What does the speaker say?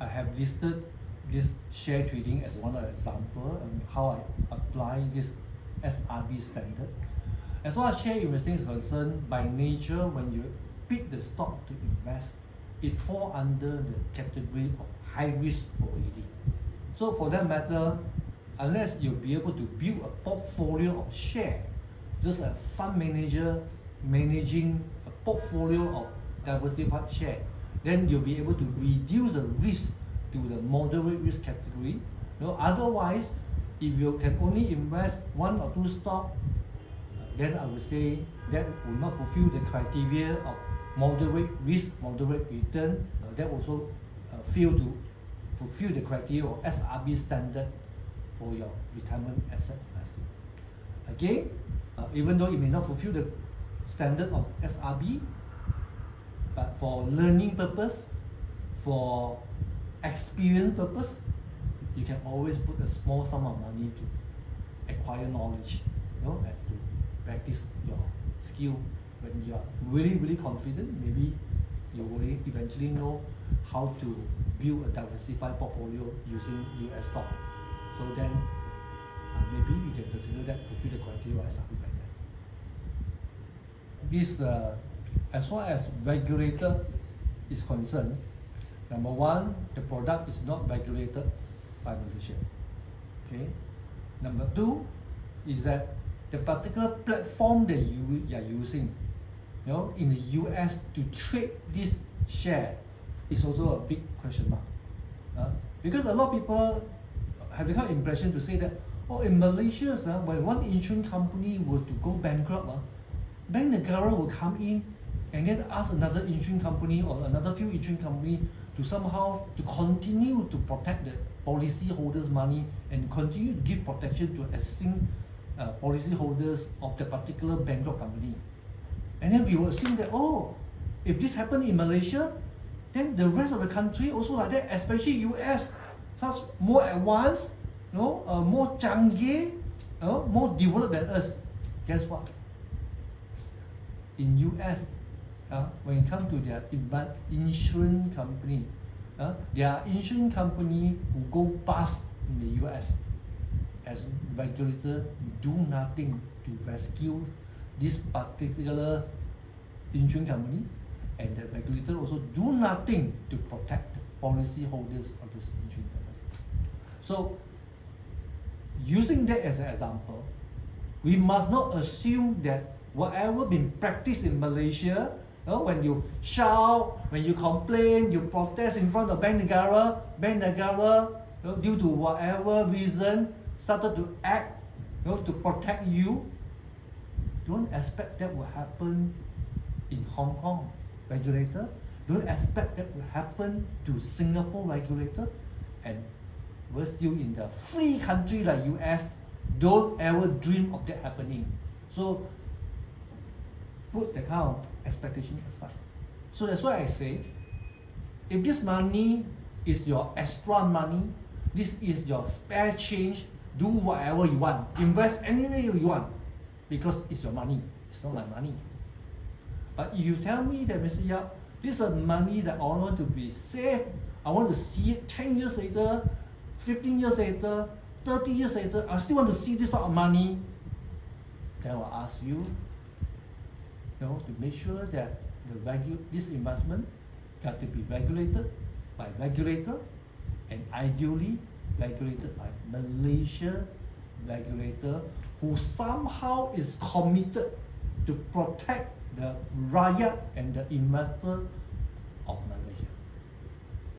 I have listed this share trading as one of the example and how I apply this SRB standard. As far as share investing is concerned, by nature, when you pick the stock to invest, it falls under the category of high risk already. So for that matter, unless you'll be able to build a portfolio of share, just a fund manager managing a portfolio of diversified share, then you'll be able to reduce the risk to the moderate risk category. Otherwise, if you can only invest one or two stocks, then I would say that will not fulfill the criteria of moderate risk, moderate return. That also fail to fulfill the criteria of SRB standard for your retirement asset investing. Again, even though it may not fulfill the standard of SRB, but for learning purpose, for experience purpose, you can always put a small sum of money to acquire knowledge, and to practice your skill. When you are really confident, maybe you will eventually know how to build a diversified portfolio using US stock. So then maybe you can consider that fulfill the criteria of SRB by then. This, as far as regulator is concerned, number one, the product is not regulated by Malaysia. Okay. Number two is that the particular platform that you are using, in the US to trade this share is also a big question mark. Because a lot of people have the kind of impression to say that, in Malaysia, when one insurance company were to go bankrupt, Bank Negara will come in and then ask another insurance company or another few insurance company to somehow to continue to protect the policyholders' money and continue to give protection to existing policyholders of the particular bankrupt company. And then we will assume that, if this happened in Malaysia, then the rest of the country also like that, especially US, such more advanced, more canggih, more developed than us. Guess what? In US, when it comes to their insurance company, there are insurance company who go bust in the US, as regulator do nothing to rescue this particular insurance company, and the regulator also do nothing to protect the policyholders of this insurance company. So, using that as an example, we must not assume that whatever been practiced in Malaysia, when you shout, when you complain, you protest in front of Bank Negara, due to whatever reason, started to act, to protect you. Don't expect that will happen in Hong Kong regulator. Don't expect that will happen to Singapore regulator. And we're still in the free country like US. Don't ever dream of that happening. So put that kind of expectation aside. So that's why I say, if this money is your extra money, this is your spare change, do whatever you want, invest anywhere you want, because it's your money, it's not my money. But if you tell me that, Mr. Yap, this is money that I want to be safe, I want to see it 10 years later, 15 years later, 30 years later, I still want to see this part of money, then I will ask you, to make sure that this investment got to be regulated by regulator, and ideally regulated by Malaysia regulator, who somehow is committed to protect the rakyat and the investor of Malaysia.